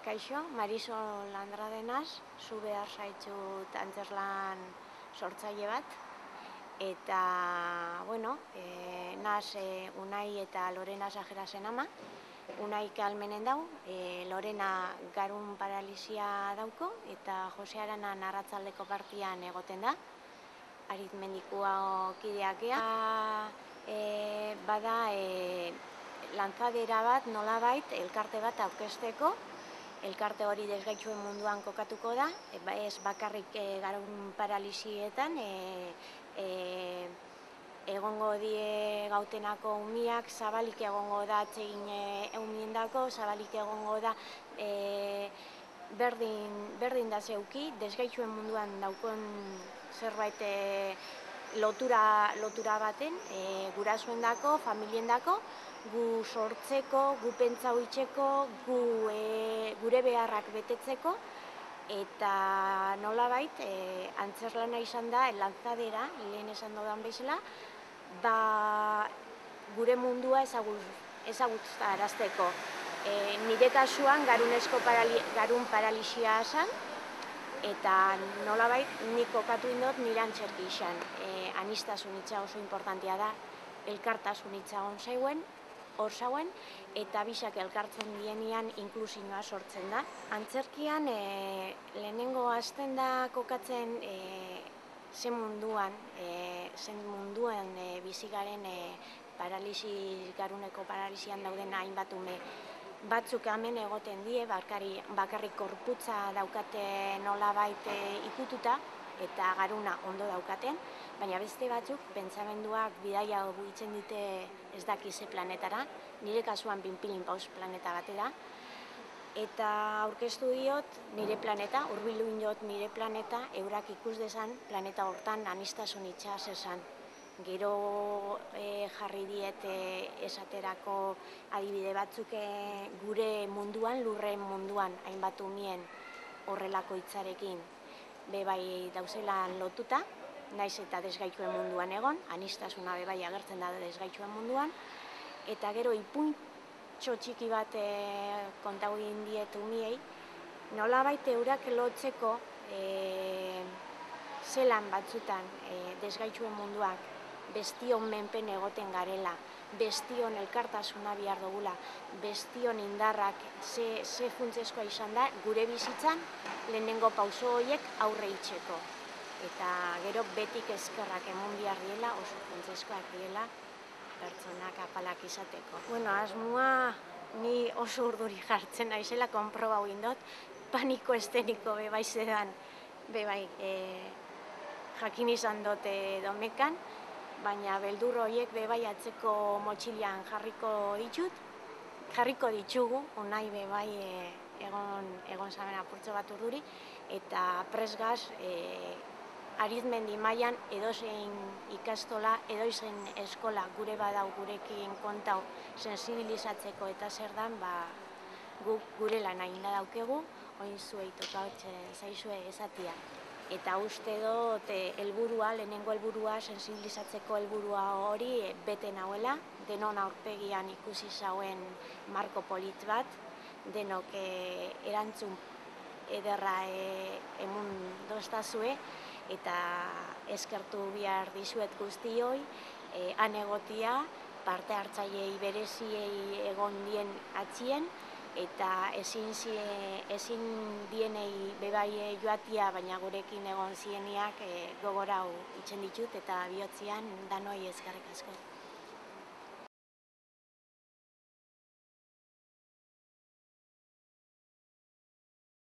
Kaixo, Marisol Andradenaz, zu behar zaitut antzerlan sortzaile bat. Eta, bueno, naz Unai eta Lorena Sajerasen ama. Unaik almenen dau, Lorena garun paralisia dauko, eta Jose Arana narratzaldeko partian egoten da. Aritmendikoa kideak ea. Bada lanzadera bat, nolabait, elkarte bat aurkezteko. Elkarte hori desgaitxuen munduan kokatuko da, ez bakarrik garun paralisietan, egongo die gautenako umiak, zabalik egongo da atsegin eumiendako, zabalik egongo da berdin da zeuki, desgaitxuen munduan daukon zerbait lotura baten, gurasoendako, familiendako, gu sortzeko, gu pentsa hoitzeko, gure beharrak betetzeko, eta nolabait antzerlana izan da, lanzadera, lehen esan dudan bezala, gure mundua ezagutarazteko. Nire kasuan garun paralisia esan, eta nolabait nik kokatu indot nire antzerki izan. Anistasun hitza oso importantea da, elkartasun hitza hor zauen, eta bisak elkartzen dienean inklusioa sortzen da. Antzerkian lehenengo hasten da kokatzen zen munduan bizigaren garuneko paralisian dauden hainbat ume. Batzuk hemen egoten die, bakarrik korputza daukate nolabait ikututa, eta garuna ondo daukaten, baina beste batzuk pentsamenduak bidaia buitzen dute ez dakize planetara, nire kasuan Pinpilin Paus planeta batera, eta aurkeztu diot nire planeta, hurbildu indot nire planeta, eurak ikus dezan planeta hortan anistasun itxas esan. Gero jarri diet esaterako adibide batzuk gure munduan, lurren munduan, hainbat umien horrelako hitzarekin bebai dauzelan lotuta, naiz eta desgaitxuen munduan egon, anistasuna bebai agertzen da desgaitxuen munduan, eta gero ipuintxo txiki bat kontau egin diet umiei, nolabait eurak lotzeko zelan batzutan desgaitxuen munduak bestion menpen egoten garela, bestion elkartasuna bihar dugula, bestion indarrak ze funtsezkoa izan da gure bizitzan lehenengo pauso horiek aurre itxeko. Eta gero betik eskerrak emon bihar diela, oso funtsezkoak diela pertsonak apalak izateko. Bueno, asmoa ni oso urduri jartzen naizela, konprobau indot, paniko esteniko bebai zedan, bebai jakin izan dote domekan, baina beldur horiek bebai atzeko motxilian jarriko ditugu, Unai bebai egon zaben apurtxo bat urduri, eta presgaz Arizmendi mailan edozein ikastola, edozein eskola gure badau gurekin kontau sensibilizatzeko eta zer dan, gure lan ainda daukegu, oin zuei tokautzen zaizue esatia. Eta uste dut lehenengo helburua, sensibilizatzeko helburua hori bete nauela, denon aurpegian ikusi zauen marko polit bat, denok erantzun ederra emun doztazue, eta eskertu bihar dizuet guztioi, han egotia, parte hartzailei bereziei egon dien atzien, eta ezin dienei bebai joatia, baina gurekin egon zieniak gogorau itzen ditut, eta bihotzian danoi eskerrik asko.